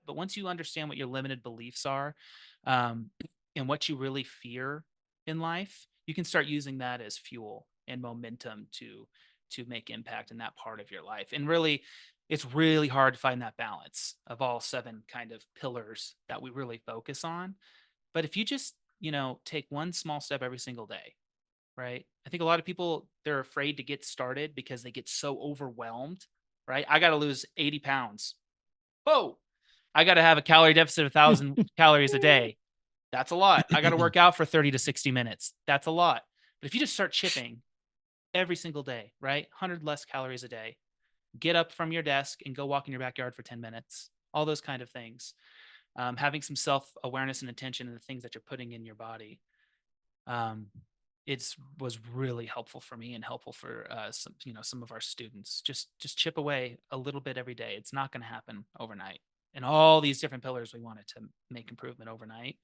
But once you understand what your limited beliefs are, um, and what you really fear in life, you can start using that as fuel and momentum to make impact in that part of your life. And really, it's really hard to find that balance of all seven kind of pillars that we really focus on. But if you just, take one small step every single day, right? I think a lot of people, they're afraid to get started because they get so overwhelmed, right? I got to lose 80 pounds. Oh, I got to have a calorie deficit of 1,000 calories a day. That's a lot. I got to work out for 30 to 60 minutes. That's a lot. But if you just start chipping every single day, right? 100 less calories a day, get up from your desk and go walk in your backyard for 10 minutes, all those kind of things. Having some self awareness and attention in the things that you're putting in your body. Um, it's was really helpful for me and helpful for some of our students. Just chip away a little bit every day. It's not going to happen overnight. And all these different pillars we wanted to make improvement overnight.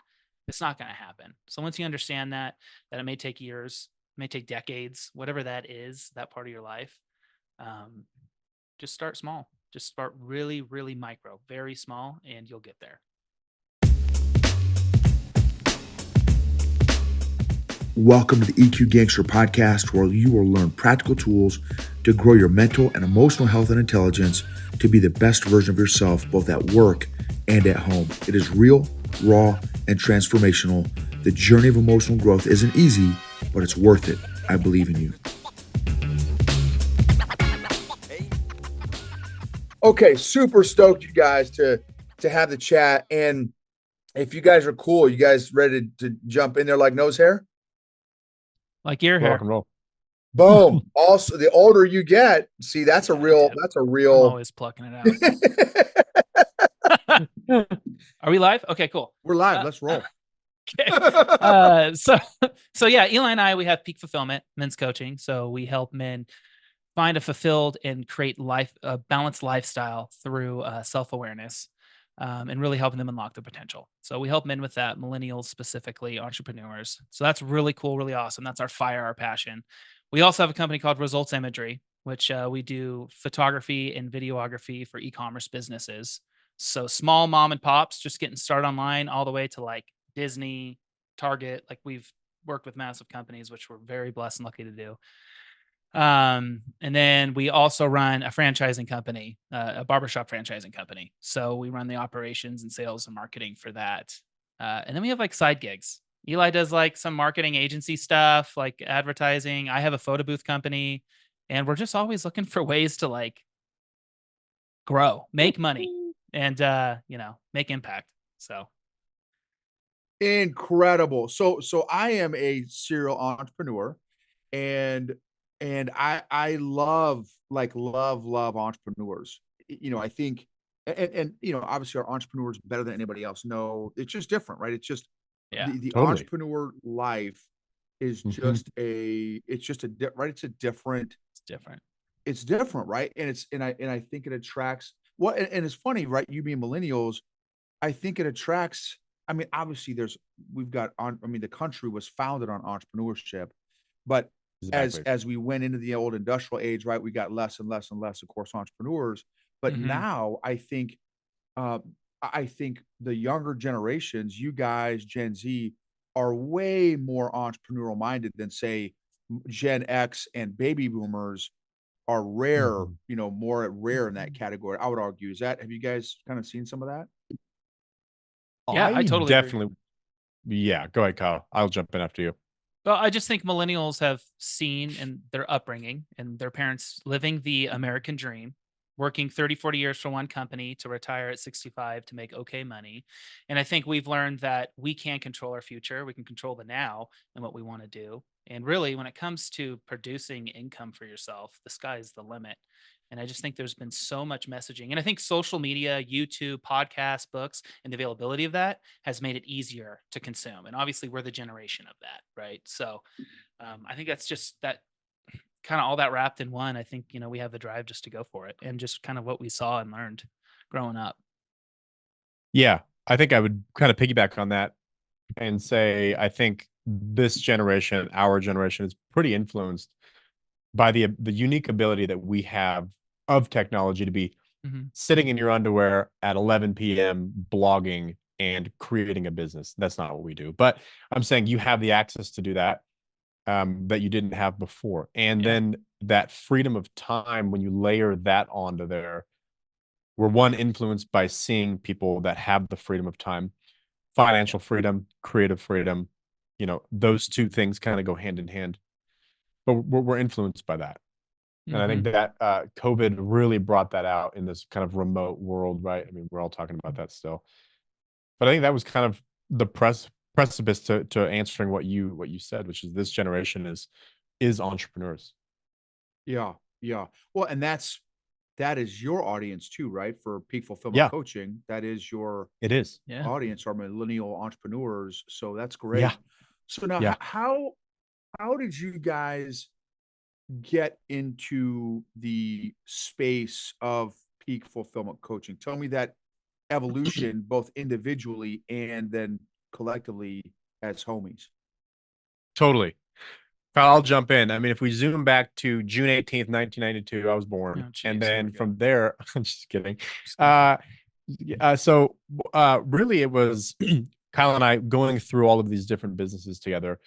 It's not going to happen. So once you understand that it may take years, it may take decades, whatever that is, that part of your life, um, just start small. Just start really, really micro, very small, and you'll get there. Welcome to the EQ Gangster podcast, where you will learn practical tools to grow your mental and emotional health and intelligence to be the best version of yourself, both at work and at home. It is real, raw, and transformational. The journey of emotional growth isn't easy, but it's worth it. I believe in you. Okay, super stoked, you guys, to have the chat. And if you guys are cool, you guys ready to jump in there like nose hair? Like your hair. Rock and roll. Boom. Also, the older you get, see, that's a real. I'm always plucking it out. Are we live? Okay, cool. We're live. Let's roll. Okay. So yeah, Eli and I, we have Peak Fulfillment Men's Coaching. So we help men find a fulfilled and create a balanced lifestyle through self-awareness, and really helping them unlock their potential. So we help men with that, millennials specifically, entrepreneurs. So that's really cool, really awesome. That's our fire, our passion. We also have a company called Results Imagery, which we do photography and videography for e-commerce businesses. So small mom and pops just getting started online, all the way to like Disney, Target. Like, we've worked with massive companies, which we're very blessed and lucky to do. And then we also run a franchising company, a barbershop franchising company. So we run the operations and sales and marketing for that. And then we have like side gigs. Eli does like some marketing agency stuff, like advertising. I have a photo booth company, and we're just always looking for ways to like grow, make money, and make impact. So Incredible. So I am a serial entrepreneur, and I love entrepreneurs. I think, and obviously our entrepreneurs better than anybody else. No, it's just different, right? It's just the Totally. entrepreneur life is just right. It's different. It's different, right? And I think it attracts and it's funny, right? You being millennials, I think it attracts. I mean, obviously the country was founded on entrepreneurship, but Exactly. as we went into the old industrial age, right, we got less and less and less, of course, entrepreneurs. But now uh, I think the younger generations, you guys, Gen Z, are way more entrepreneurial minded than, say, Gen X and baby boomers are rare, more rare in that category. I would argue. Have you guys kind of seen some of that? Yeah, I totally agree. definitely. Yeah, go ahead, Kyle. I'll jump in after you. Well, I just think millennials have seen in their upbringing and their parents living the American dream, working 30, 40 years for one company to retire at 65 to make okay money. And I think we've learned that we can control our future. We can control the now and what we want to do. And really, when it comes to producing income for yourself, the sky is the limit. And I just think there's been so much messaging. And I think social media, YouTube, podcasts, books, and the availability of that has made it easier to consume. And obviously, we're the generation of that, right? So I think that's just that kind of all that wrapped in one. I think, we have the drive just to go for it, and just kind of what we saw and learned growing up. Yeah, I think I would kind of piggyback on that and say I think this generation, our generation, is pretty influenced by the unique ability that we have of technology to be sitting in your underwear at 11 p.m. blogging and creating a business. That's not what we do. But I'm saying you have the access to do that that you didn't have before. And then that freedom of time, when you layer that onto there, we're one influenced by seeing people that have the freedom of time, financial freedom, creative freedom. Those two things kind of go hand in hand. But we're influenced by that. And I think that COVID really brought that out in this kind of remote world, right? I mean, we're all talking about that still. But I think that was kind of the precipice to answering what you said, which is this generation is entrepreneurs. Yeah, yeah. Well, and that is your audience too, right? For Peak Fulfillment Yeah, Coaching, that is your it is. Yeah. audience are millennial entrepreneurs. So that's great. Yeah, So now, yeah. how did you guys get into the space of Peak Fulfillment Coaching? Tell me that evolution, both individually and then collectively as homies. Totally. Kyle, I'll jump in. I mean, if we zoom back to June 18th, 1992, I was born. Oh, geez, And here then we go. from there, I'm just kidding. Just kidding. So really it was Kyle and I going through all of these different businesses together,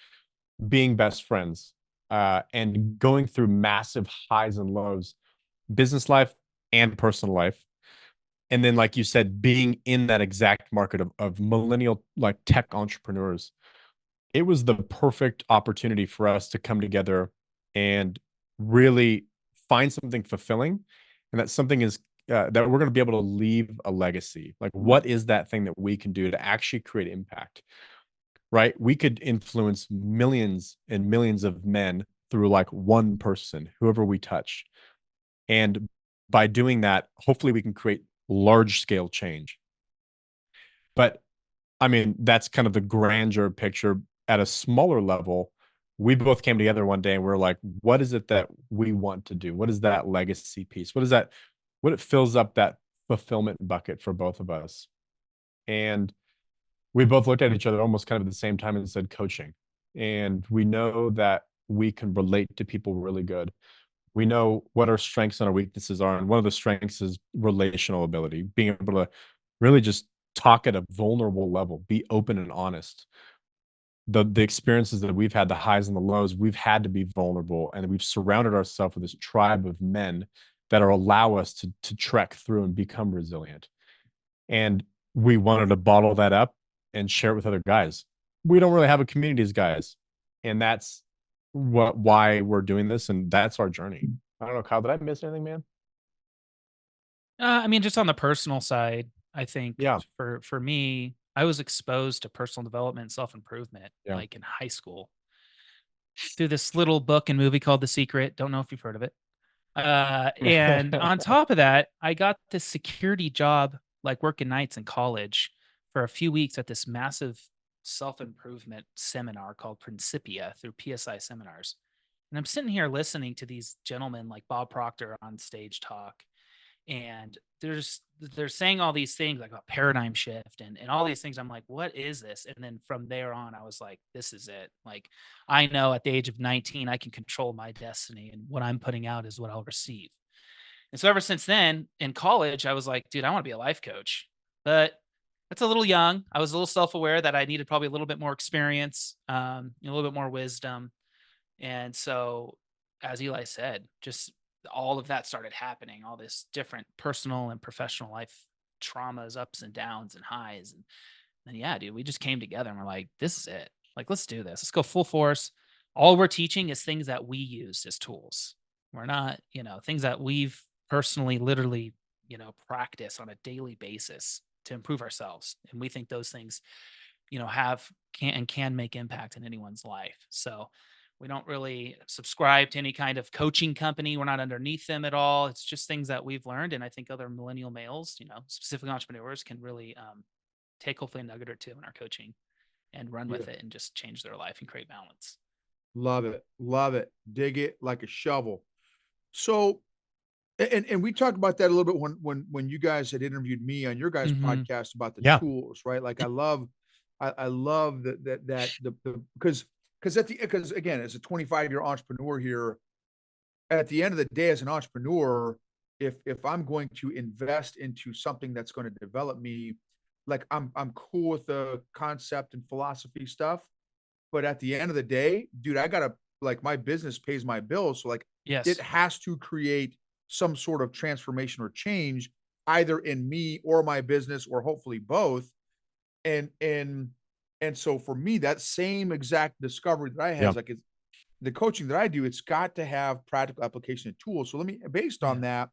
being best friends, and going through massive highs and lows, business life and personal life. And then, like you said, being in that exact market of millennial like tech entrepreneurs, it was the perfect opportunity for us to come together and really find something fulfilling, and that something is that we're going to be able to leave a legacy. Like, what is that thing that we can do to actually create impact? Right? We could influence millions and millions of men through like one person, whoever we touch, and by doing that, hopefully, we can create large scale change. But I mean, that's kind of the grandeur picture. At a smaller level, we both came together one day and we're like, what is it that we want to do? What is that legacy piece? What it fills up that fulfillment bucket for both of us? And we both looked at each other almost kind of at the same time and said coaching. And we know that we can relate to people really good. We know what our strengths and our weaknesses are. And one of the strengths is relational ability, being able to really just talk at a vulnerable level, be open and honest. The experiences that we've had, the highs and the lows, we've had to be vulnerable, and we've surrounded ourselves with this tribe of men that are allow us to trek through and become resilient. And we wanted to bottle that up and share it with other guys. We don't really have a community as guys, and that's why we're doing this, and that's our journey. I don't know, Kyle, did I miss anything, man? I mean, just on the personal side, I think Yeah, for me, I was exposed to personal development, self improvement, yeah. like in high school, through this little book and movie called The Secret. Don't know if you've heard of it. And on top of that, I got this security job, like working nights in college for a few weeks at this massive self improvement seminar called Principia through PSI seminars. And I'm sitting here listening to these gentlemen like Bob Proctor on stage talk, and they're saying all these things like a paradigm shift and all these things. I'm like, what is this? And then from there on, I was like, this is it. Like, I know at the age of 19 I can control my destiny, and what I'm putting out is what I'll receive. And so ever since then in college, I was like, dude, I want to be a life coach. But that's a little young. I was a little self-aware that I needed probably a little bit more experience, a little bit more wisdom. And so, as Eli said, just all of that started happening, all this different personal and professional life traumas, ups and downs and highs. And then, yeah, dude, we just came together and we're like, this is it. Like, let's do this. Let's go full force. All we're teaching is things that we used as tools. We're not, things that we've personally, literally, practice on a daily basis to improve ourselves. And we think those things, can make impact in anyone's life. So, we don't really subscribe to any kind of coaching company. We're not underneath them at all. It's just things that we've learned. And I think other millennial males, specifically entrepreneurs, can really take hopefully a nugget or two in our coaching and run Yeah. with it and just change their life and create balance. Love it. Love it. Dig it like a shovel. So, and we talked about that a little bit when you guys had interviewed me on your guys' podcast about the Yeah. tools, right? Like I love that the because again, as a 25-year entrepreneur here, at the end of the day, as an entrepreneur, if I'm going to invest into something that's going to develop me, like I'm cool with the concept and philosophy stuff, but at the end of the day, dude, I gotta like my business pays my bills. So like it Yes. has to create some sort of transformation or change either in me or my business or hopefully both. And and so for me, that same exact discovery that I had Yeah. is like it's the coaching that I do, it's got to have practical application and tools. So let me based on Yeah. that,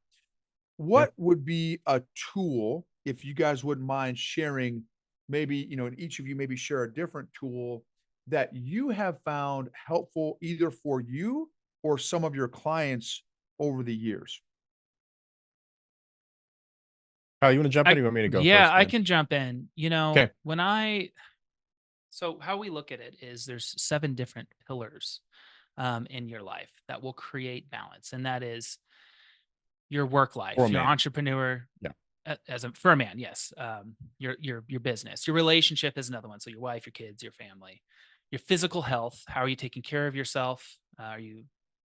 Yeah. what would be a tool, if you guys wouldn't mind sharing, maybe, and each of you maybe share a different tool that you have found helpful either for you or some of your clients over the years? Kyle, you want to jump in or I you want me to go yeah, first, I man? can jump in. Okay. When I so how we look at it is there's 7 different pillars in your life that will create balance, and that is your work For a life, your man. entrepreneur, Yeah. as a for a man, yes. Your business, your relationship is another one. So your wife, your kids, your family, your physical health. How are you taking care of yourself? Are you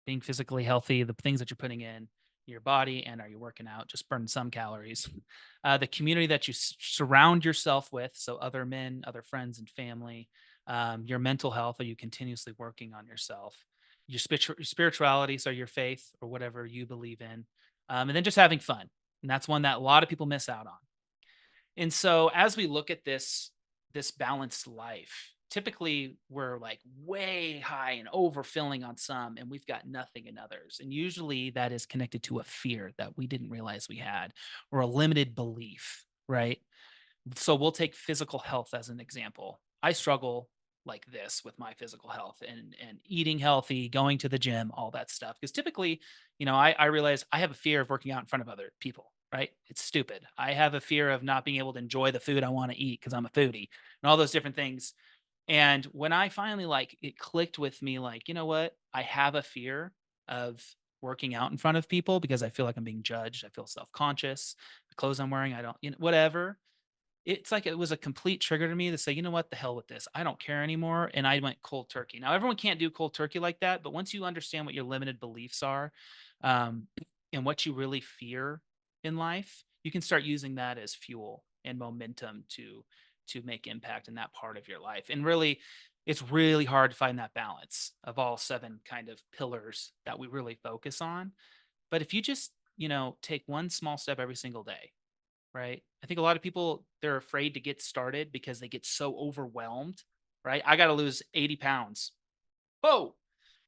being physically healthy? The things that you're putting in your body, and are you working out? Just burn some calories. The community that you surround yourself with, so other men, other friends, and family. Your mental health. Are you continuously working on yourself? Your spirituality, so your faith or whatever you believe in, and then just having fun. And that's one that a lot of people miss out on. And so as we look at this balanced life, typically we're like way high and overfilling on some and we've got nothing in others. And usually that is connected to a fear that we didn't realize we had or a limited belief, right? So we'll take physical health as an example. I struggle like this with my physical health and eating healthy, going to the gym, all that stuff. Because typically, I realize I have a fear of working out in front of other people, right? It's stupid. I have a fear of not being able to enjoy the food I want to eat because I'm a foodie and all those different things. And when I finally like it clicked with me, like, you know what? I have a fear of working out in front of people because I feel like I'm being judged. I feel self-conscious. The clothes I'm wearing, I don't, whatever. It's like it was a complete trigger to me to say, "You know what? The hell with this. I don't care anymore." And I went cold turkey. Now, everyone can't do cold turkey like that, but once you understand what your limited beliefs are, um, and what you really fear in life, you can start using that as fuel and momentum to make impact in that part of your life. And really, it's really hard to find that balance of all 7 kind of pillars that we really focus on. But if you just, take one small step every single day, right? I think a lot of people, they're afraid to get started because they get so overwhelmed, right? I got to lose 80 pounds. Oh,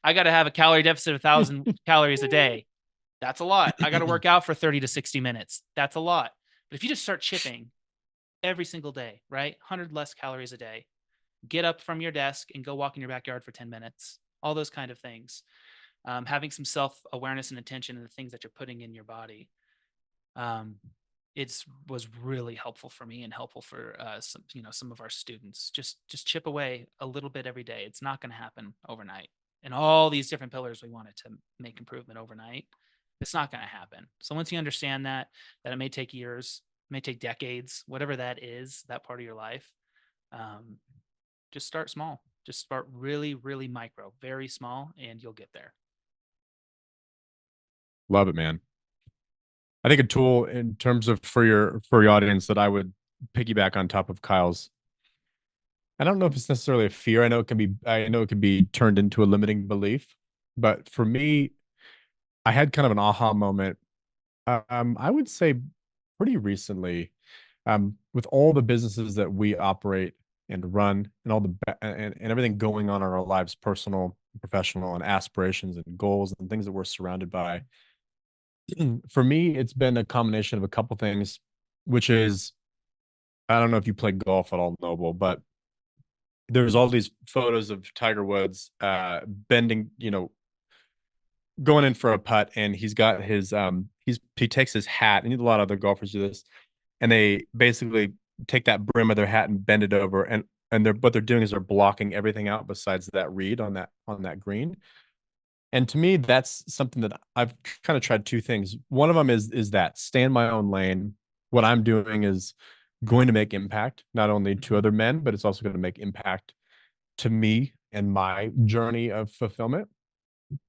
I got to have a calorie deficit of 1,000 calories a day. That's a lot. I got to work out for 30 to 60 minutes. That's a lot. But if you just start chipping every single day, right? 100 less calories a day, get up from your desk and go walk in your backyard for 10 minutes, all those kind of things. Having some self awareness and attention in the things that you're putting in your body, um, it's was really helpful for me and helpful for some of our students. Just chip away a little bit every day. It's not going to happen overnight. And all these different pillars we wanted to make improvement overnight, it's not going to happen. So once you understand that it may take years, it may take decades, whatever that is, that part of your life, um, just start small. Just start really, really micro, very small, and you'll get there. Love it, man. I think a tool in terms of for your audience that I would piggyback on top of Kyle's. I don't know if it's necessarily a fear. I know it can be turned into a limiting belief, but for me, I had kind of an aha moment. I would say pretty recently, with all the businesses that we operate and run and all and everything going on in our lives, personal, professional, and aspirations and goals and things that we're surrounded by. For me, it's been a combination of a couple things, which is I don't know if you play golf at all, Noble, but there's all these photos of Tiger Woods bending, going in for a putt, and he's got his he takes his hat, and a lot of other golfers do this, and they basically take that brim of their hat and bend it over, and they're what they're doing is they're blocking everything out besides that reed on that green. And to me, that's something that I've kind of tried two things. One of them is that stay in my own lane. What I'm doing is going to make impact, not only to Mhm. other men, but it's also going to make impact to me and my journey of fulfillment.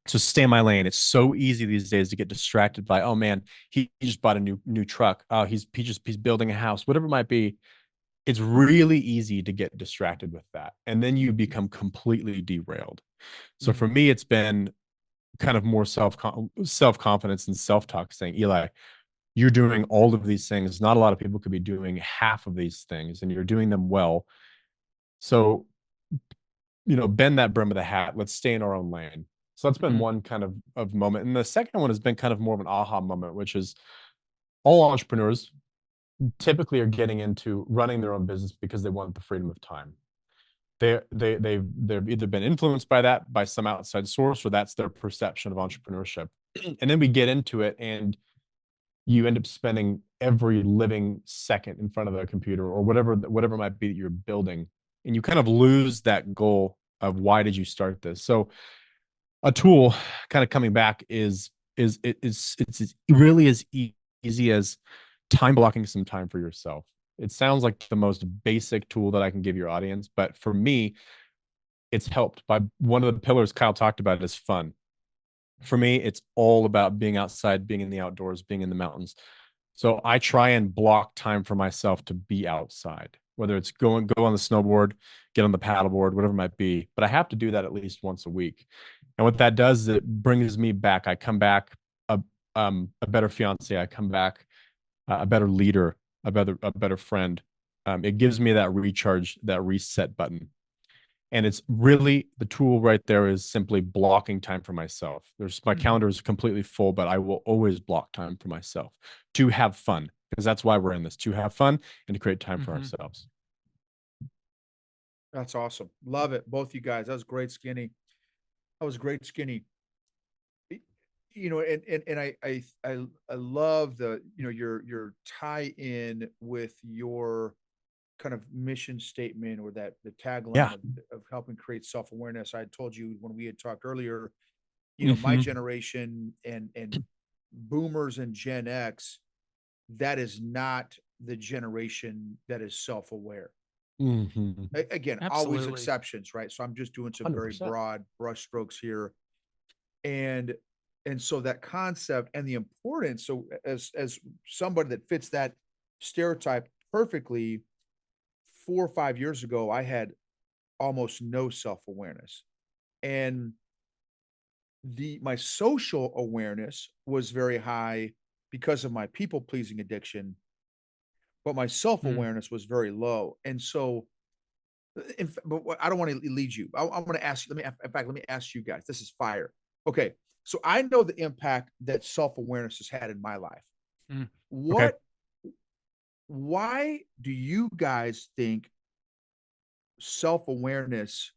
So stay in my lane. It's so easy these days to get distracted by, oh man, he just bought a new truck. Oh, he's building a house, whatever it might be. It's really easy to get distracted with that. And then you become completely derailed. So for Mhm. me, it's been kind of more self-confidence and self-talk saying, Eli, you're doing all of these things. Not a lot of people could be doing half of these things, and you're doing them well. So, bend that brim of the hat. Let's stay in our own lane. So that's been Mhm. one kind of moment. And the second one has been kind of more of an aha moment, which is all entrepreneurs typically are getting into running their own business because they want the freedom of time. They've either been influenced by that by some outside source, or that's their perception of entrepreneurship. And then we get into it, and you end up spending every living second in front of the computer or whatever it might be that you're building, and you kind of lose that goal of why did you start this. So a tool kind of coming back it's really as easy as time blocking some time for yourself. It sounds like the most basic tool that I can give your audience, but for me, it's helped by one of the pillars Kyle talked about is fun. For me, it's all about being outside, being in the outdoors, being in the mountains. So I try and block time for myself to be outside, whether it's go on the snowboard, get on the paddleboard, whatever it might be. But I have to do that at least once a week. And what that does is it brings me back. I come back a better fiance. I come back a better leader, a better friend. It gives me that recharge, that reset button. And it's really the tool right there is simply blocking time for myself. There's my Mhm. calendar is completely full, but I will always block time for myself to have fun, because that's why we're in this, to have fun and to create time for Mhm. ourselves. That's awesome. Love it. Both you guys. That was great, Skinny. That was great, Skinny. Y- and I love the, your tie in with your kind of mission statement, or that the tagline Yeah. of helping create self-awareness. I told you when we had talked earlier, my Hmm. generation and boomers and Gen X, that is not the generation that is self-aware. Hmm. Again, always Absolutely. exceptions, right? So I'm just doing some very 100%. broad brush strokes here. And so that concept and the importance, so as somebody that fits that stereotype perfectly, 4 or 5 years ago, I had almost no self-awareness. And the my social awareness was very high because of my people pleasing addiction, but my Mm. self-awareness was very low. And so but I don't want to lead you. I'm going to ask you. In fact, let me ask you guys. This is fire. Okay, so I know the impact that self awareness has had in my life. Mm. Okay. What? Why do you guys think self awareness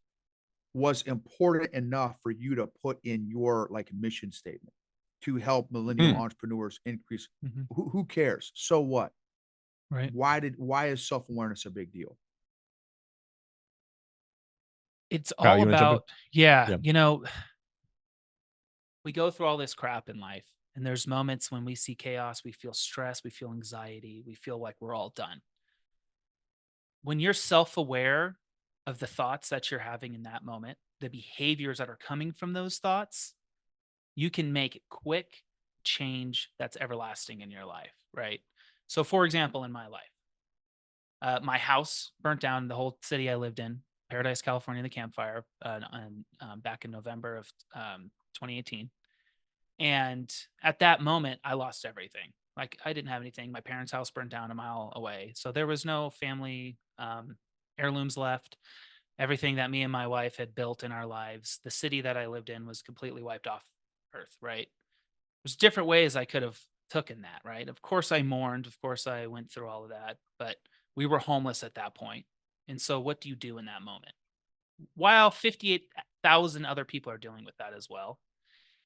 was important enough for you to put in your like mission statement to help millennial Hmm. entrepreneurs increase? Mhm. Who cares? So what? Right. Why is self awareness a big deal? It's Kyle, all you want to jump in? about, yeah, Yeah. we go through all this crap in life, and there's moments when we see chaos, we feel stress, we feel anxiety, we feel like we're all done. When you're self-aware of the thoughts that you're having in that moment, the behaviors that are coming from those thoughts, you can make quick change that's everlasting in your life, right? So, for example, in my life, my house burnt down, the whole city I lived in, Paradise, California, the campfire, back in November of 2018. And at that moment, I lost everything. Like, I didn't have anything. My parents' house burned down a mile away. So there was no family heirlooms left. Everything that me and my wife had built in our lives, the city that I lived in was completely wiped off earth, right? There's different ways I could have taken that, right? Of course I mourned, of course I went through all of that, but we were homeless at that point. And so what do you do in that moment? While 58,000 other people are dealing with that as well.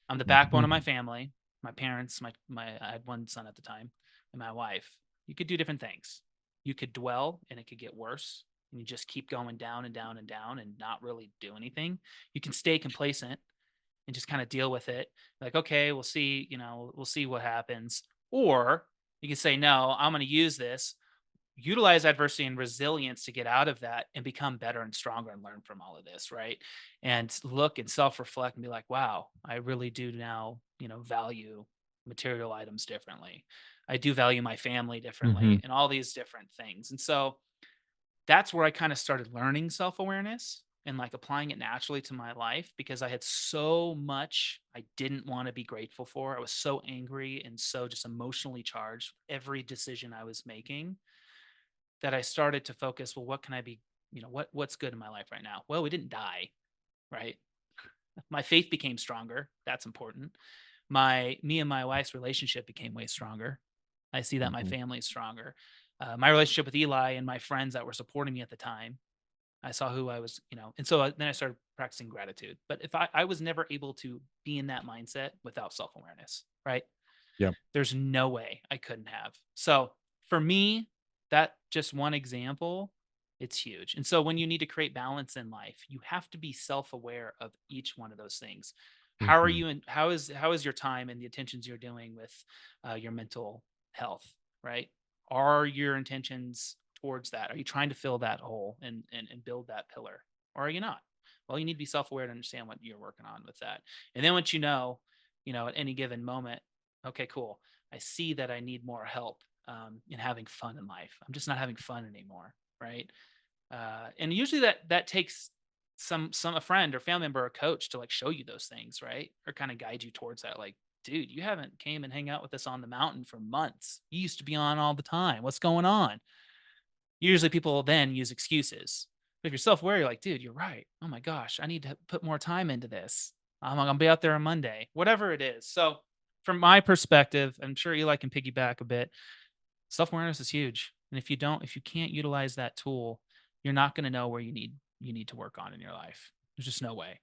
I'm the backbone of my Mhm. family, my parents, my I had one son at the time, and my wife. You could do different things. You could dwell and it could get worse, and you just keep going down and down and down and not really do anything. You can stay complacent and just kind of deal with it. Like, okay, we'll see, we'll see what happens. Or you can say, no, I'm going to use this. utilize adversity and resilience to get out of that and become better and stronger and learn from all of this, right? And look and self-reflect and be like, wow, I really do now, value material items differently. I do value my family Hmm. differently and all these different things. And so that's where I kind of started learning self-awareness and like applying it naturally to my life because I had so much I didn't want to be grateful for. I was so angry and so just emotionally charged every decision I was making that I started to focus, well, what can I be, what's good in my life right now? Well, we didn't die, right? My faith became stronger. That's important. Me and my wife's relationship became way stronger. I see that my Hmm. family is stronger. My relationship with Eli and my friends that were supporting me at the time, I saw who I was, and so then I started practicing gratitude. But if I was never able to be in that mindset without self awareness, right? Yeah. There's no way I couldn't have. So for me, that just one example, it's huge. And so when you need to create balance in life, you have to be self-aware of each one of those things. How are Hmm. you and how is your time and the attentions you're doing with your mental health, right? Are your intentions towards that? Are you trying to fill that hole and build that pillar? Or are you not? Well, you need to be self-aware to understand what you're working on with that. And then once at any given moment, okay, cool. I see that I need more help in having fun in life. I'm just not having fun anymore, right? And usually that takes some a friend or family member or coach to like show you those things, right? Or kind of guide you towards that. Like, dude, you haven't came and hang out with us on the mountain for months. You used to be on all the time. What's going on? Usually people then use excuses. But if you're self-aware, you're like, dude, you're right. Oh my gosh, I need to put more time into this. I'm gonna be out there on Monday, whatever it is. So from my perspective, I'm sure Eli can piggyback a bit. Self-awareness is huge. And if you can't utilize that tool, you're not going to know where you need to work on in your life. There's just no way.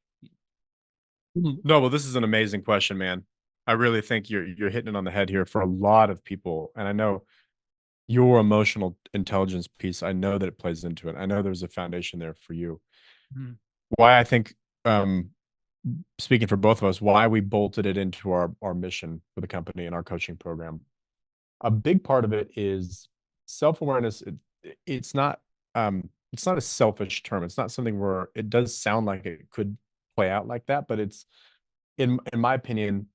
No, well, this is an amazing question, man. I really think you're hitting it on the head here for a lot of people, and I know your emotional intelligence piece. I know that it plays into it. I know there's a foundation there for you. Mhm. Why I think, speaking for both of us, why we bolted it into our mission for the company and our coaching program. A big part of it is self-awareness. It's not it's not a selfish term. It's not something where it does sound like it could play out like that, but it's in my opinion,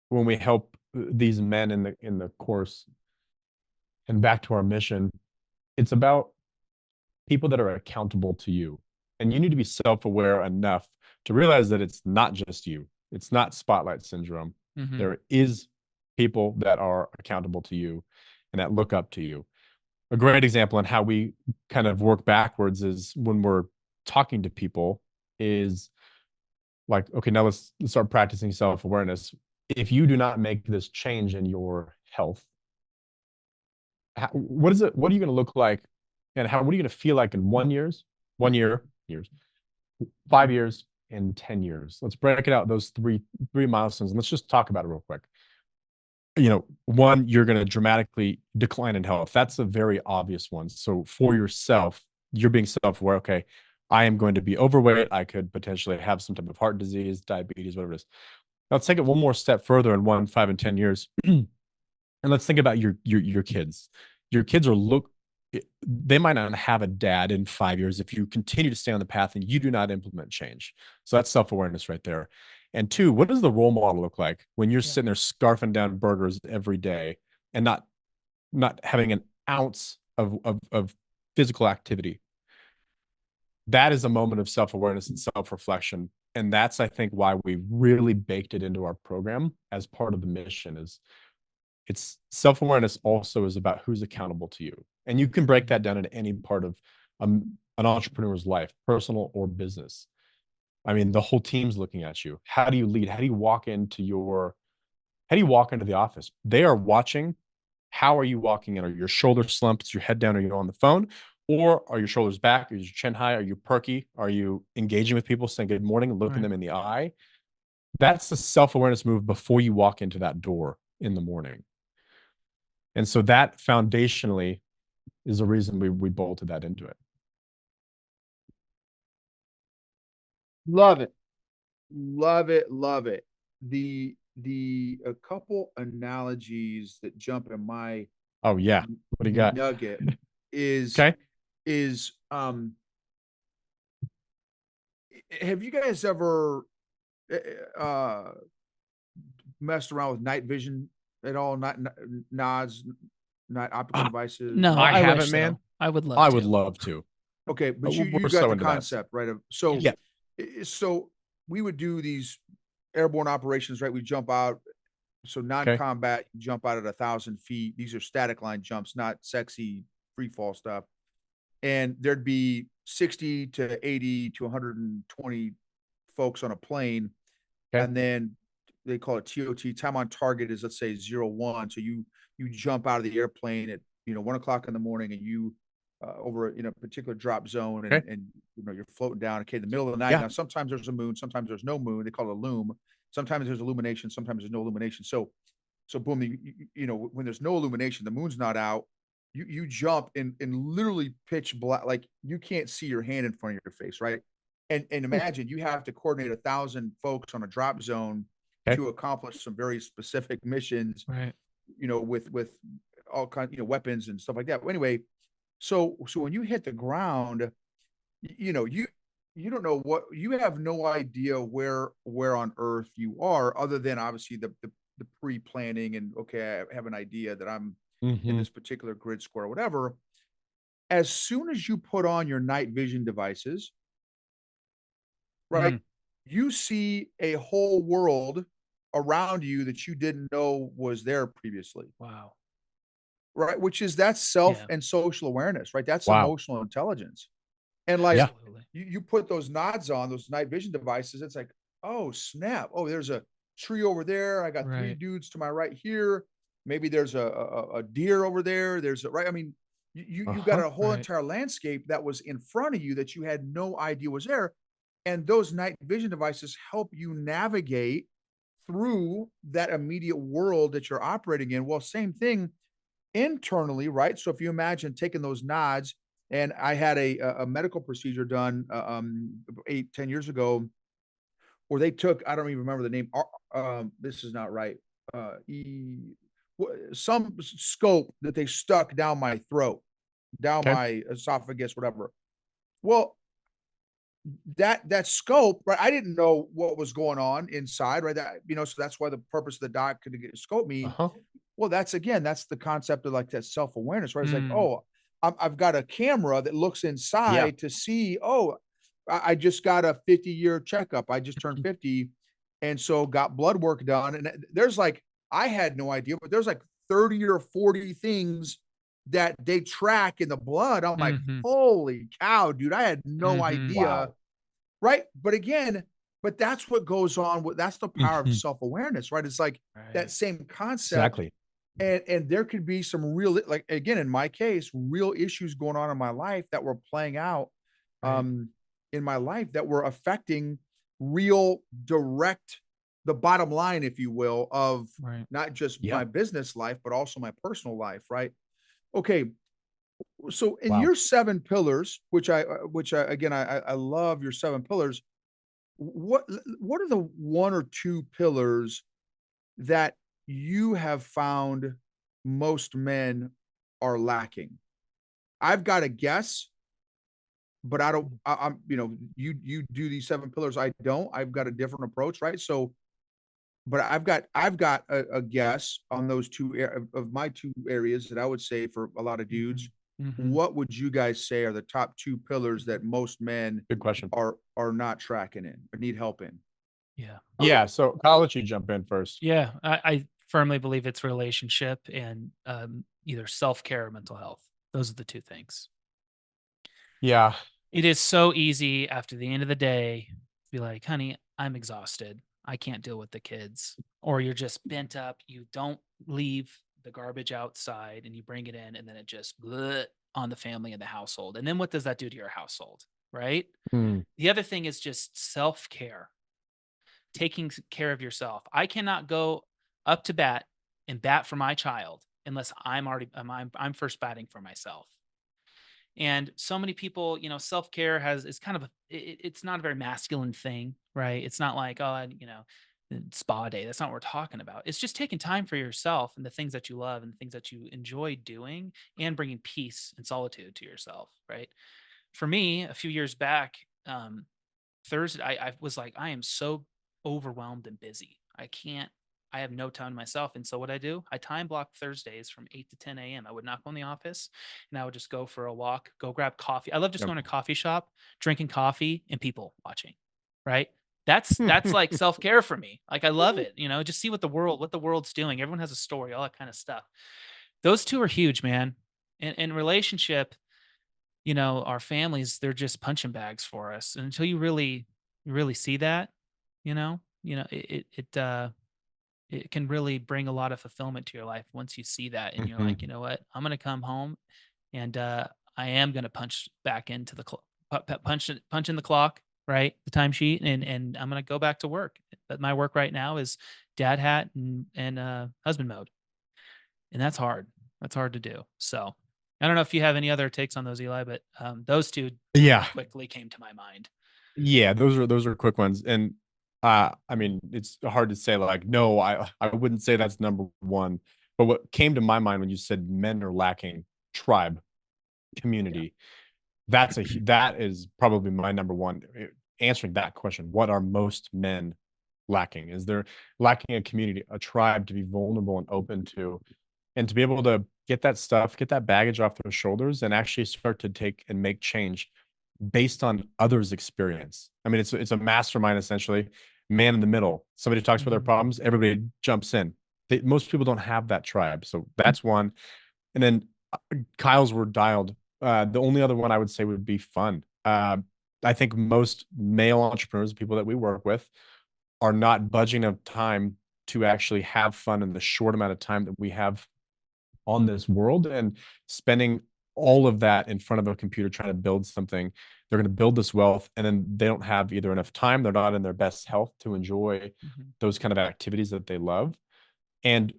when we help these men in the course and back to our mission, it's about people that are accountable to you. And you need to be self-aware enough to realize that it's not just you. It's not spotlight syndrome. Mhm. There is people that are accountable to you and that look up to you. A great example on how we kind of work backwards is when we're talking to people is like, okay, now let's start practicing self-awareness. If you do not make this change in your health, what is it? What are you going to look like, and what are you going to feel like in 1 year, 5 years, and 10 years? Let's break it out those three milestones, and let's just talk about it real quick. One, you're going to dramatically decline in health. That's a very obvious one. So for yourself, you're being self-aware. Okay, I am going to be overweight. I could potentially have some type of heart disease, diabetes, whatever it is. Now let's take it one more step further in 1, 5, and 10 years. And let's think about your kids. Your kids they might not have a dad in 5 years if you continue to stay on the path and you do not implement change. So that's self-awareness right there. And two, what does the role model look like when you're Yeah. sitting there scarfing down burgers every day and not having an ounce of physical activity? That is a moment of self-awareness and self-reflection. And that's, I think, why we really baked it into our program as part of the mission is it's self-awareness also is about who's accountable to you. And you can break Mhm. that down into any part of an entrepreneur's life, personal or business. I mean, the whole team's looking at you. How do you lead? How do you walk into the office? They are watching. How are you walking in? Are your shoulders slumped? Is your head down? Are you on the phone? Or are your shoulders back? Is your chin high? Are you perky? Are you engaging with people, saying good morning, looking Right. them in the eye? That's a self-awareness move before you walk into that door in the morning. And so that foundationally is the reason we bolted that into it. Love it. Love it, love it. The a couple analogies that jump in my Oh, yeah. What do you got? nugget is Okay. is have you guys ever uh messed around with night vision at all? Not nods, night optical Ah, devices, No, night I I vision. wish haven't, man. so. I would love I would to. love to. Okay, but you We're got so the into that. concept, right? Of Yeah. so we would do these airborne operations, right? We jump out. So Okay. non-combat, you jump out at 1,000 feet. These are static line jumps, not sexy free fall stuff. And there'd be 60 to 80 to 120 folks on a plane. Okay. And then they call it TOT. Time on target is, let's say, 0 1. So you jump out of the airplane at 1 o'clock in the morning, and you over a particular drop zone, and Okay. you're floating down. Okay, in the middle of the night. Yeah. Now sometimes there's a moon, sometimes there's no moon. They call it a loom. Sometimes there's illumination, sometimes there's no illumination. So boom, when there's no illumination, the moon's not out. You jump in literally pitch black, like you can't see your hand in front of your face, right? And imagine you have to coordinate 1,000 folks on a drop zone Okay. to accomplish some very specific missions, Right. with all kinds, weapons and stuff like that. But anyway, so when you hit the ground, you don't know what, you have no idea where on earth you are, other than obviously the pre-planning, and okay, I have an idea that I'm in Mhm. this particular grid square or whatever. As soon as you put on your night vision devices, right, Mm, you see a whole world around you that you didn't know was there previously, wow. right? Which is, that's self Yeah, and social awareness, right? That's Wow. emotional intelligence. And like, Yeah. absolutely. you put those nods on, those night vision devices, it's like, oh snap. Oh, there's a tree over there. I got three Right. dudes to my right here. Maybe there's a deer over there. There's a right. I mean, you got Uh-huh. a whole Right. entire landscape that was in front of you that you had no idea was there. And those night vision devices help you navigate through that immediate world that you're operating in. Well, same thing internally, right? So if you imagine taking those nods, and I had a medical procedure done 8, 10 years ago, where they took, I don't even remember the name. This is not right. Some scope that they stuck down my throat, down Okay. my esophagus, whatever. Well, that scope, right? I didn't know what was going on inside, right? So that's why the purpose of the doc could get scope me. Uh-huh. Well, that's the concept of like that self-awareness, right? It's like, Mm, oh, I've got a camera that looks Yeah. inside to see, oh, I just got a 50-year checkup. I just turned 50. And so got blood work done. And there's like, I had no idea, but there's like 30 or 40 things that they track in the blood. I'm like, mhm, holy cow, dude, I had no mhm. idea. Wow. Right. But that's what goes on with, that's the power of Mhm. self-awareness, right? It's like that Right. same concept. Exactly. And there could be some real, like, again, in my case, real issues going on in my life that were playing out Right. um in my life that were affecting real direct, the bottom line, if you will, of Right. not just Yeah. my business life, but also my personal life, right? Okay, so in Wow. your 7 pillars, which I again, I love your 7 pillars. What are the 1 or 2 pillars that you have found most men are lacking? I've got a guess, but I don't. Mm, I'm you do these 7 pillars. I don't. I've got a different approach, right? So, but I've got a guess on those of my 2 areas that I would say for a lot of dudes. mhm, mhm, What would you guys say are the top 2 pillars that most men Good question. are not tracking in or need help in? yeah. Yeah. So I'll let you jump in first. Yeah, I firmly believe it's relationship and, either self-care or mental health. Those are the 2 things. Yeah. It is so easy after the end of the day to be like, "Honey, I'm exhausted. I can't deal with the kids." Or you're just bent up, you don't leave the garbage outside and you bring it in and then it just bleh on the family and the household. And then what does that do to your household, right? Mm. The other thing is just self-care, taking care of yourself. I cannot go up to bat and bat for my child unless I'm first batting for myself. And so many people, self-care has is kind of it's not a very masculine thing, right? It's not like, oh, spa day. That's not what we're talking about. It's just taking time for yourself and the things that you love and the things that you enjoy doing, and bringing peace and solitude to yourself, right? For me, a few years back, Thursday, I was like, I am so overwhelmed and busy. I have no time to myself. And so what I do, I time block Thursdays from 8 to 10 a.m. I would not go in the office, and I would just go for a walk, go grab coffee. I love just Yep. going to a coffee shop, drinking coffee and people watching, right? That's like self-care for me. Like I love it, just see what the world's doing. Everyone has a story, all that kind of stuff. Those two are huge, man. In relationship, our families, they're just punching bags for us. And until you really see that, it can really bring a lot of fulfillment to your life once you see that, and you're like, Mhm. you know what, I'm gonna come home, and I am gonna punch back into the punch in the clock, right, the timesheet, and I'm gonna go back to work. But my work right now is dad hat and husband mode, and that's hard. That's hard to do. So I don't know if you have any other takes on those, Eli, but those two Yeah. quickly came to my mind. Yeah, those are quick ones. And I mean, it's hard to say like, no, I wouldn't say that's number one. But what came to my mind when you said men are lacking tribe, Yeah. community, that is probably my number one. Answering that question, what are most men lacking? Is there lacking a community, a tribe to be vulnerable and open to, and to be able to get that stuff, get that baggage off their shoulders and actually start to take and make change based on others' experience. I mean, it's a mastermind essentially, man in the middle. Somebody talks about their Mhm. problems, everybody jumps in. Most people don't have that tribe, so that's one. And then Kyle's were dialed. The only other one I would say would be fun. I think most male entrepreneurs, people that we work with, are not budging of time to actually have fun in the short amount of time that we have on this world, and spending all of that in front of a computer trying to build something. They're going to build this wealth, and then they don't have either enough time, they're not in their best health to enjoy Mhm. those kind of activities that they love. And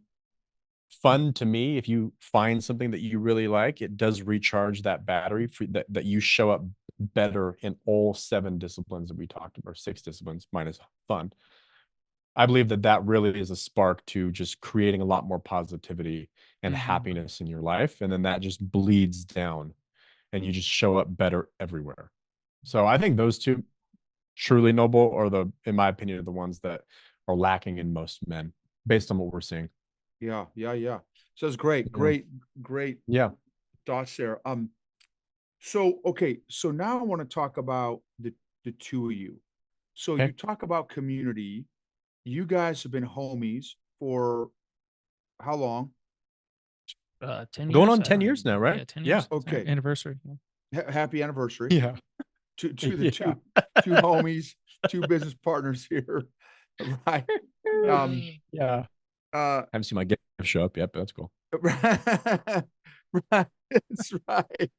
fun to me, if you find something that you really like, it does recharge that battery for that you show up better in all 7 disciplines that we talked about, or 6 disciplines minus fun. I believe that that really is a spark to just creating a lot more positivity and Mhm. happiness in your life, and then that just bleeds down, and you just show up better everywhere. So I think those 2 truly noble are in my opinion, are the ones that are lacking in most men based on what we're seeing. Yeah, yeah, yeah. So it's great, Yeah. great Yeah. thoughts there. So okay, so now I want to talk about the two of you. So you Okay. talk about community. You guys have been homies for how long? 10 Going years? on I don't 10 even years now, know. right? Yeah, 10 Yeah. years. It's our Okay, anniversary. Yeah. happy anniversary Yeah. to the Yeah. two homies, two business partners here, right? Um, Yeah. uh, Haven't seen my gift show up yet, but that's cool. right, that's right.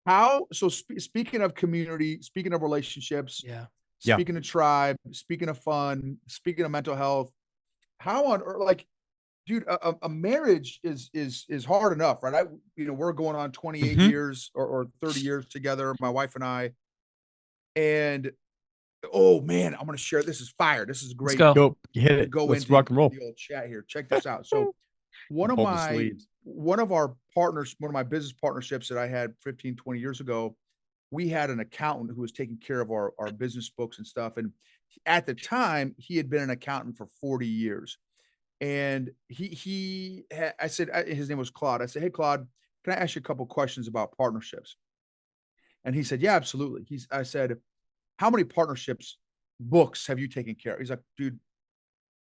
How so speaking of community, speaking of relationships, Yeah. Yeah. speaking of tribe, speaking of fun, speaking of mental health, how on earth like dude, a marriage is hard enough, right? We're going on 28 Mhm. years or 30 years together, my wife and I. And oh man, I'm gonna share this is fire. This is Let's great go. Go. Hit to it. go Let's into rock and roll. the old chat here. Check this out. So one of Pull up the my sleeves. one of our partners, one of my business partnerships that I had 15, 20 years ago, we had an accountant who was taking care of our business books and stuff. And at the time, he had been an accountant for 40 years. And I said, his name was Claude. I said, "Hey, Claude, can I ask you a couple questions about partnerships?" And he said, "Yeah, absolutely." I said, "How many partnerships books have you taken care of?" He's like, "Dude,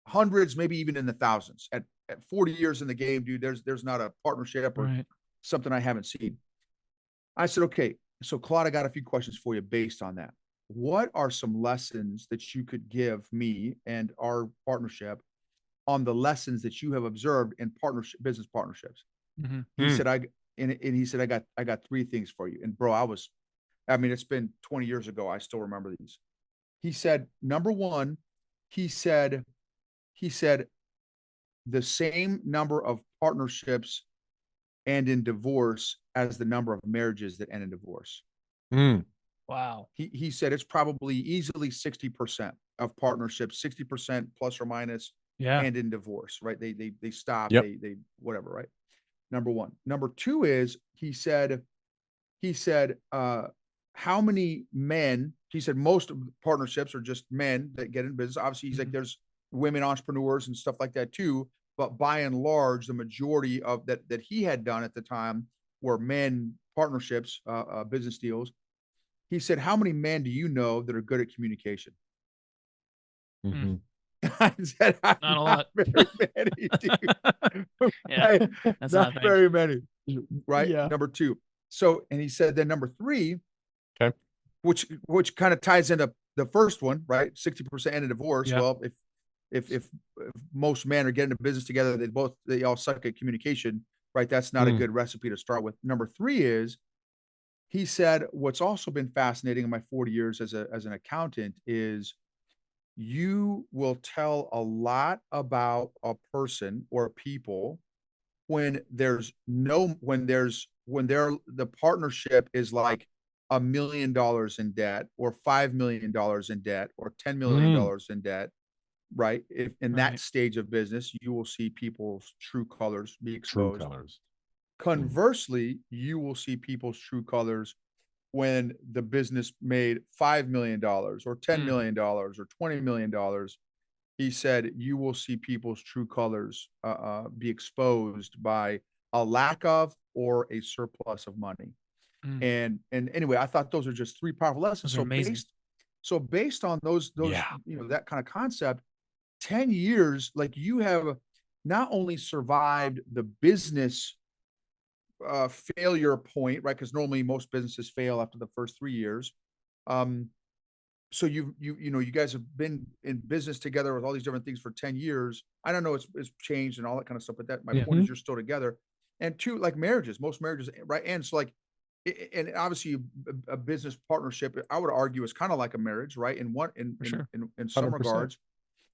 hundreds, maybe even in the thousands. At 40 years in the game, dude, there's not a partnership or Right. something I haven't seen." I said, "Okay, so Claude, I got a few questions for you based on that. What are some lessons that you could give me and our partnership on the lessons that you have observed in business partnerships?" Mhm. He Mm. said, and he said, I got three things for you. And bro, I mean, it's been 20 years ago. I still remember these. He said, number one, he said, he said, the same number of partnerships end in divorce as the number of marriages that end in divorce. Mm. Wow. He said it's probably easily 60%. of partnerships, 60% plus or minus, Yeah. end in divorce, right? They stop, Yep. they whatever, right? Number one. Number two is he said, how many men, he said most partnerships are just men that get in business. Obviously, he's like, there's women entrepreneurs and stuff like that too. But by and large, the majority of that he had done at the time were men partnerships, business deals. He said, how many men do you know that are good at communication? Mm-hmm. I said, Not a lot. Very many, dude. Yeah, Right? that's Not not very many. Right. Yeah. Number two. So, and he said, then number three, Okay. which kind of ties into the first one, right? 60% end of divorce. Yeah. Well, if most men are getting into business together, they all suck at communication, right? That's not a good recipe to start with. Number three is, he said, what's also been fascinating in my 40 years as an accountant is you will tell a lot about a person or people when the partnership is like $1 million in debt or $5 million in debt or $10 million in debt, right? If in that Right. stage of business, you will see people's true colors be True exposed. colors. Conversely, you will see people's true colors when the business made $5 million or $10 million or $20 million. He said, you will see people's true colors be exposed by a lack of or a surplus of money. And anyway, I thought those are just three powerful lessons. Those are amazing. Based on those, Yeah. that kind of concept, 10 years, like you have not only survived the business failure point, right? Because normally most businesses fail after the first 3 years. So you guys have been in business together with all these different things for 10 years. I don't know, it's changed and all that kind of stuff, but that my point is you're still together. And two, like marriages, most marriages, right? And so like, and obviously a business partnership, I would argue, is kind of like a marriage, right? In For sure. some 100%. regards.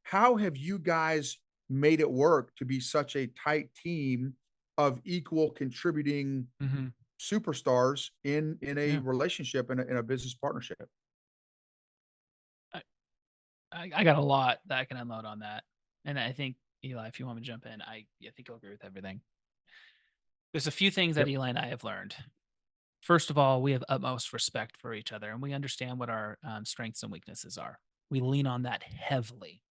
How have you guys made it work to be such a tight team of equal contributing superstars in a relationship, in a business partnership? I got a lot that I can unload on that. And I think, Eli, if you want me to jump in, I think I'll agree with everything. There's a few things that Eli and I have learned. First of all, we have utmost respect for each other and we understand what our strengths and weaknesses are. We lean on that heavily.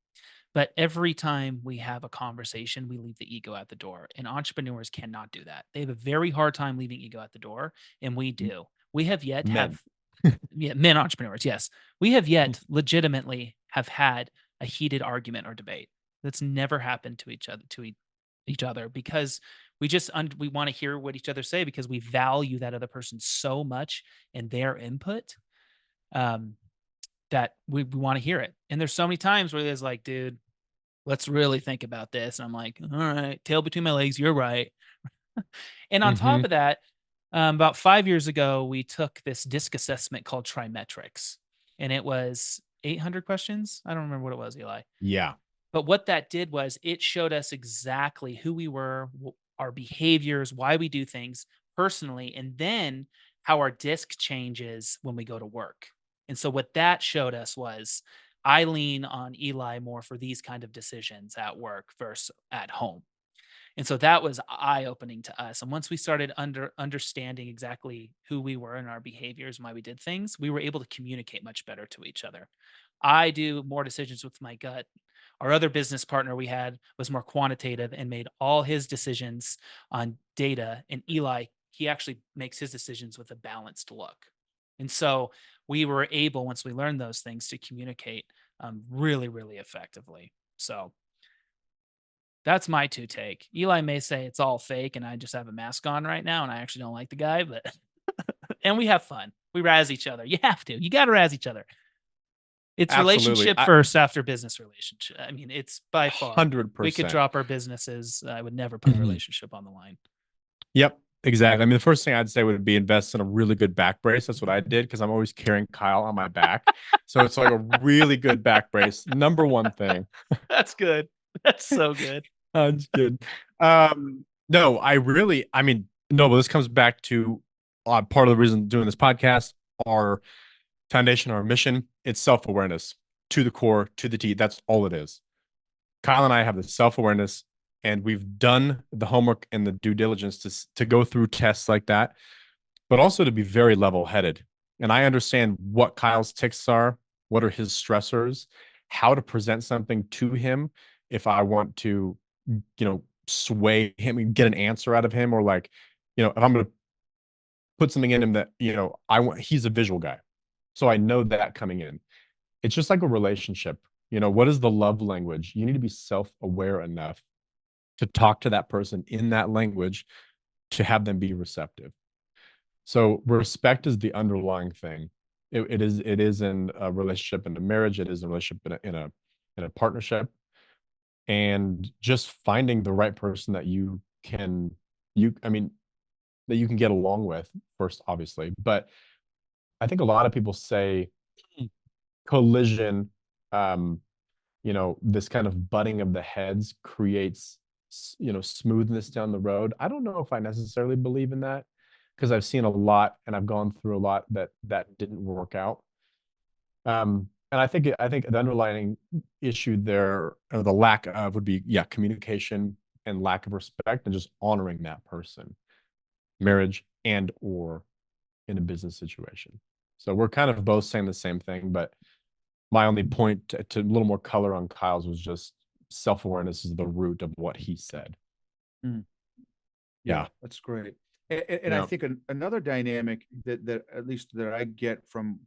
But every time we have a conversation, we leave the ego at the door. And entrepreneurs cannot do that. They have a very hard time leaving ego at the door. And we do. We have yet to Men. have men entrepreneurs. Yes. We have yet legitimately have had a heated argument or debate. That's never happened to each other because we just we want to hear what each other say because we value that other person so much and their input that we want to hear it. And there's so many times where it's like, dude, let's really think about this. And I'm like, all right, tail between my legs, you're right. And on top of that, about 5 years ago, we took this DISC assessment called Trimetrics, and it was 800 questions. I don't remember what it was, Eli. Yeah. But what that did was it showed us exactly who we were, our behaviors, why we do things personally, and then how our DISC changes when we go to work. And so what that showed us was I lean on Eli more for these kind of decisions at work versus at home. And so that was eye-opening to us. And once we started understanding exactly who we were and our behaviors and why we did things, we were able to communicate much better to each other. I do more decisions with my gut. Our other business partner we had was more quantitative and made all his decisions on data. And Eli, he actually makes his decisions with a balanced look. And so we were able, once we learned those things, to communicate really, really effectively. So that's my two take. Eli may say it's all fake and I just have a mask on right now and I actually don't like the guy, but and we have fun. We razz each other. You have to. You got to razz each other. It's Absolutely. relationship first after business relationship. I mean, it's by far. 100%. We could drop our businesses. I would never put a relationship on the line. Yep, exactly. I mean, the first thing I'd say would be invest in a really good back brace. That's what I did because I'm always carrying Kyle on my back. So it's like a really good back brace. Number one thing. That's good. That's so good. I'm just kidding. No, but this comes back to part of the reason doing this podcast, our foundation, our mission, it's self-awareness. to the core, to the T. That's all it is. Kyle and I have the self-awareness, and we've done the homework and the due diligence to go through tests like that, but also to be very level-headed. And I understand what Kyle's ticks are, what are his stressors, how to present something to him if I want to, sway him and get an answer out of him, or like, if I'm going to put something in him that, he's a visual guy. So I know that coming in. It's just like a relationship. What is the love language? You need to be self-aware enough to talk to that person in that language to have them be receptive. So respect is the underlying thing. It is in a relationship, in a marriage. It is in a relationship in a partnership, and just finding the right person that that you can get along with first, obviously. But I think a lot of people say collision, this kind of butting of the heads creates, smoothness down the road. I don't know if I necessarily believe in that, because I've seen a lot and I've gone through a lot that didn't work out. And I think the underlying issue there, or the lack of, would be, communication and lack of respect, and just honoring that person, marriage and or in a business situation. So we're kind of both saying the same thing, but my only point to a little more color on Kyle's was just self-awareness is the root of what he said. Mm. Yeah. That's great. And I think another dynamic that at least that I get from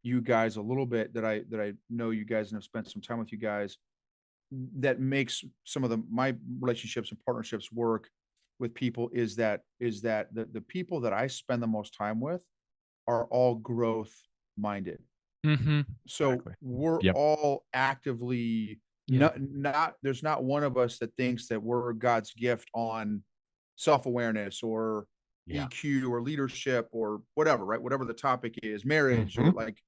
you guys a little bit, that I know you guys and have spent some time with you guys, that makes some of my relationships and partnerships work with people, is that the people that I spend the most time with are all growth minded. So Exactly. we're Yep. all actively not there's not one of us that thinks that we're God's gift on self-awareness or EQ or leadership or whatever, right? Whatever the topic is, marriage, or like,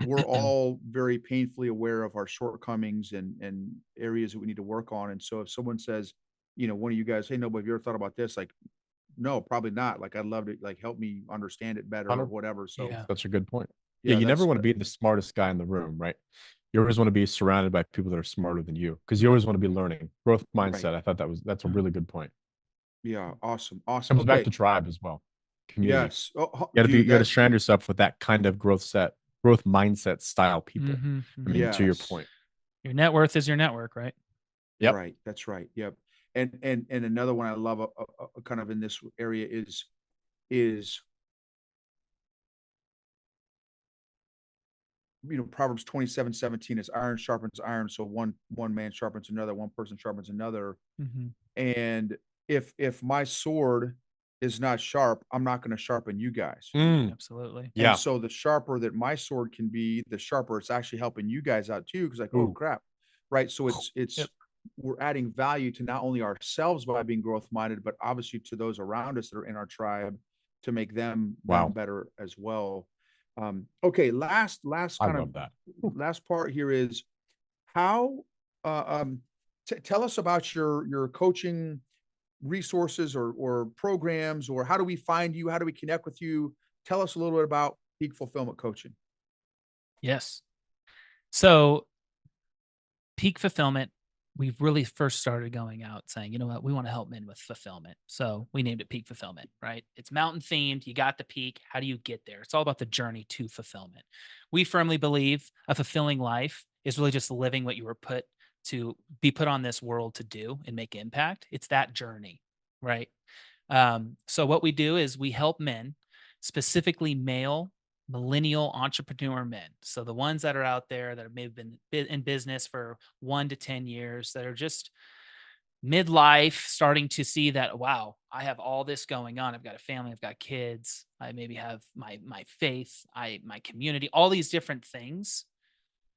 we're all very painfully aware of our shortcomings and areas that we need to work on. And so if someone says, one of you guys, hey, no, but have you ever thought about this? Like, no, probably not. Like, I'd love to, like, help me understand it better or whatever. So That's a good point. Yeah, you never want to be the smartest guy in the room, right? You always want to be surrounded by people that are smarter than you, because you always want to be learning. Growth mindset. I thought that's a really good point. Yeah, awesome. Comes back to tribe as well. Community. Yes. You got to surround yourself with that kind of growth mindset style people. To your point. Your net worth is your network, right? Yep. Right. That's right. Yep. And another one I love kind of in this area is Proverbs 27:17 is iron sharpens iron. So one man sharpens another, one person sharpens another. And if my sword is not sharp, I'm not going to sharpen you guys. Absolutely. And so the sharper that my sword can be, the sharper it's actually helping you guys out too. Cause like, oh crap. Right. So it's we're adding value to not only ourselves by being growth minded, but obviously to those around us that are in our tribe, to make them better as well. Okay. Last kind of last part here is how, tell us about your coaching resources or programs, or how do we find you? How do we connect with you? Tell us a little bit about Peak Fulfillment Coaching. Yes. So Peak Fulfillment, we've really first started going out saying, you know what, we want to help men with fulfillment. So we named it Peak Fulfillment, right? It's mountain themed. You got the peak. How do you get there? It's all about the journey to fulfillment. We firmly believe a fulfilling life is really just living what you were put on this world to do and make impact. It's that journey, right? So what we do is we help men, specifically male millennial entrepreneur men. So the ones that are out there that have maybe been in business for 1 to 10 years, that are just midlife, starting to see that, wow, I have all this going on. I've got a family, I've got kids. I maybe have my faith, my community, all these different things.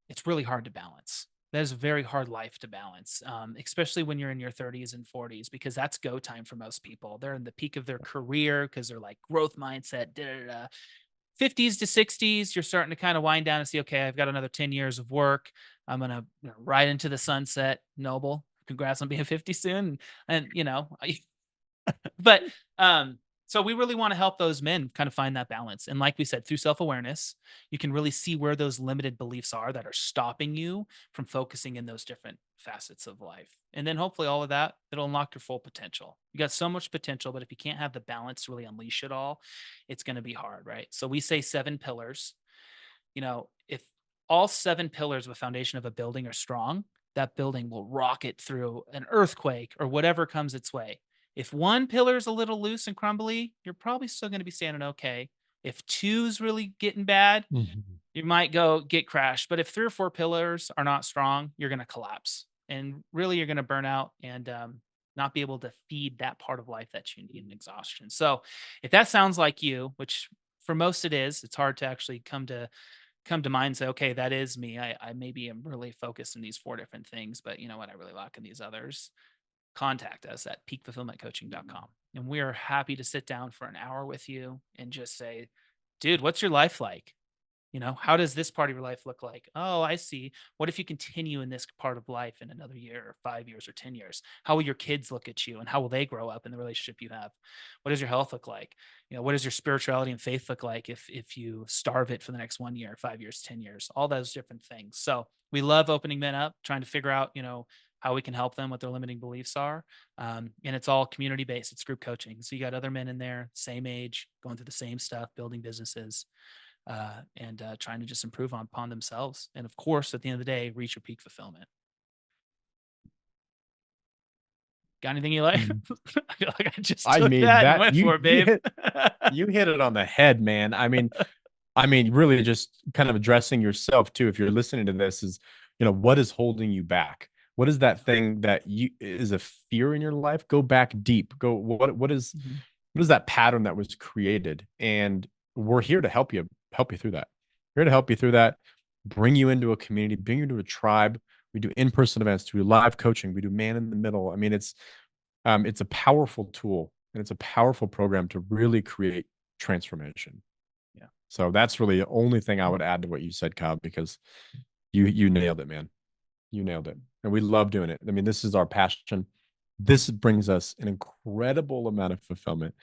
It's really hard to balance. That is a very hard life to balance, especially when you're in your 30s and 40s, because that's go time for most people. They're in the peak of their career because they're like growth mindset, 50s to 60s, you're starting to kind of wind down and see, okay, I've got another 10 years of work. I'm going to ride into the sunset. Noble. Congrats on being 50 soon. And but So we really want to help those men kind of find that balance. And like we said, through self-awareness, you can really see where those limited beliefs are that are stopping you from focusing in those different facets of life. And then hopefully all of that, it'll unlock your full potential. You got so much potential, but if you can't have the balance to really unleash it all, it's going to be hard, right? So we say 7 pillars. If all 7 pillars of a foundation of a building are strong, that building will rocket through an earthquake or whatever comes its way. If one pillar is a little loose and crumbly, you're probably still going to be standing okay. If two's really getting bad, Mhm. you might go get crashed. But if 3 or 4 pillars are not strong, you're going to collapse. And really, you're going to burn out and not be able to feed that part of life that you need in exhaustion. So if that sounds like you, which for most it is, it's hard to actually come to mind and say, okay, that is me. I maybe am really focused in these 4 different things, but you know what? I really lack in these others. Contact us at peakfulfillmentcoaching.com. And we are happy to sit down for an hour with you and just say, dude, what's your life like? How does this part of your life look like? Oh, I see. What if you continue in this part of life in another year or 5 years or 10 years? How will your kids look at you and how will they grow up in the relationship you have? What does your health look like? What does your spirituality and faith look like if you starve it for the next 1 year, 5 years, 10 years, all those different things. So we love opening men up, trying to figure out, how we can help them, what their limiting beliefs are. And it's all community based. It's group coaching. So you got other men in there, same age, going through the same stuff, building businesses and trying to just improve upon themselves. And of course, at the end of the day, reach your peak fulfillment. Got anything you like? Mm. I feel like I just I took mean that and that went for it, babe. you hit it on the head, man. I mean, really just kind of addressing yourself too. If you're listening to this, is what is holding you back? What is that thing that you is a fear in your life? Go back deep. Go Mhm. what is that pattern that was created? And we're here to help you through that. We're here to help you through that, bring you into a community, bring you into a tribe. We do in-person events, we do live coaching, we do man in the middle. I mean, it's a powerful tool and it's a powerful program to really create transformation. Yeah. So that's really the only thing I would add to what you said, Kyle, because you nailed it, man. You nailed it. And we love doing it. I mean, this is our passion. This brings us an incredible amount of fulfillment.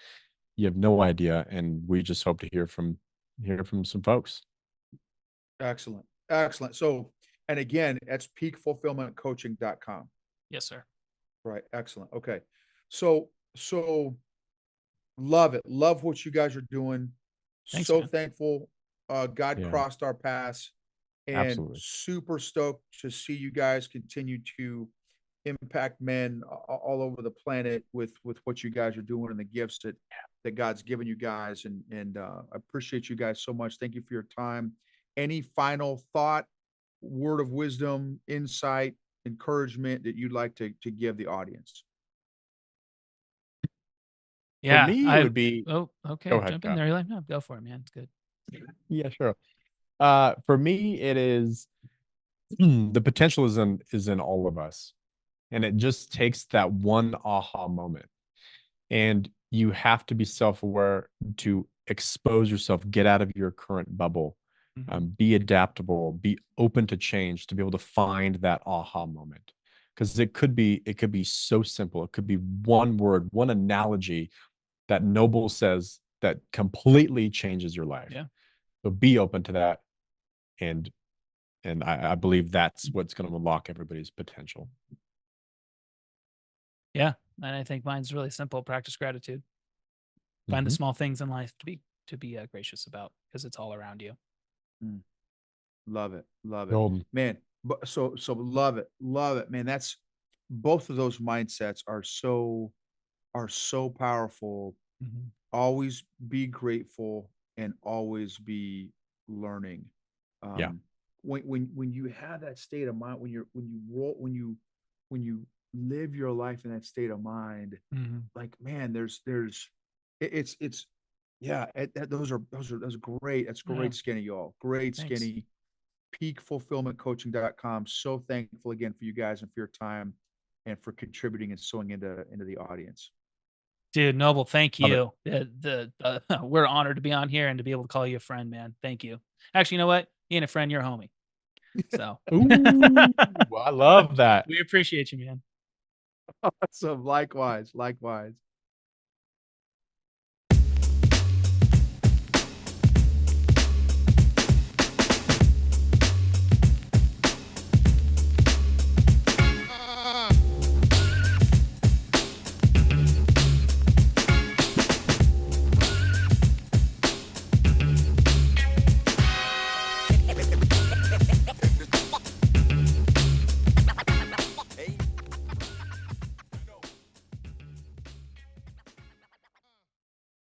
You have no idea. And we just hope to hear from some folks. Excellent. Excellent. So, and again, that's peakfulfillmentcoaching.com. Yes, sir. Right. Excellent. Okay. So love it. Love what you guys are doing. Thanks, So man. thankful. God Yeah, crossed our paths and absolutely. super stoked to see you guys continue to impact men all over the planet with what you guys are doing and the gifts that God's given you guys. And I appreciate you guys so much. Thank you for your time. Any final thought, word of wisdom, insight, encouragement that you'd like to give the audience? For Yeah. me, it would be Oh, go okay. ahead, Jump in Kyle. there. You're like, no, go for it, man. It's good. Yeah, sure. For me, it is the potential is in all of us. And it just takes that one aha moment. And you have to be self-aware to expose yourself, get out of your current bubble, Mhm. be adaptable, be open to change, to be able to find that aha moment. Because it could be so simple. It could be one word, one analogy that Noble says that completely changes your life. Yeah. So be open to that, and I believe that's what's going to unlock everybody's potential. Yeah. And I think mine's really simple. Practice gratitude. Find the Mhm. small things in life to be gracious about because it's all around you. Mm, love it. Love it. Golden. Man, but so love it. Love it, man. That's both of those mindsets are so powerful. Mhm. Always be grateful and always be learning. Yeah. Um, when you have that state of mind, when you live your life in that state of mind, Mhm. like man, it's yeah, those are great. That's Yeah. great skinny, y'all. Great Thanks. skinny. Peakfulfillmentcoaching.com. So thankful again for you guys and for your time and for contributing and sewing into the audience. Dude, Noble, thank Love it. you. We're honored to be on here and to be able to call you a friend, man. Thank you. Actually, you know what? You ain't a friend, you're a homie. So Ooh, I love that. we appreciate you, man. Awesome. Likewise. Likewise.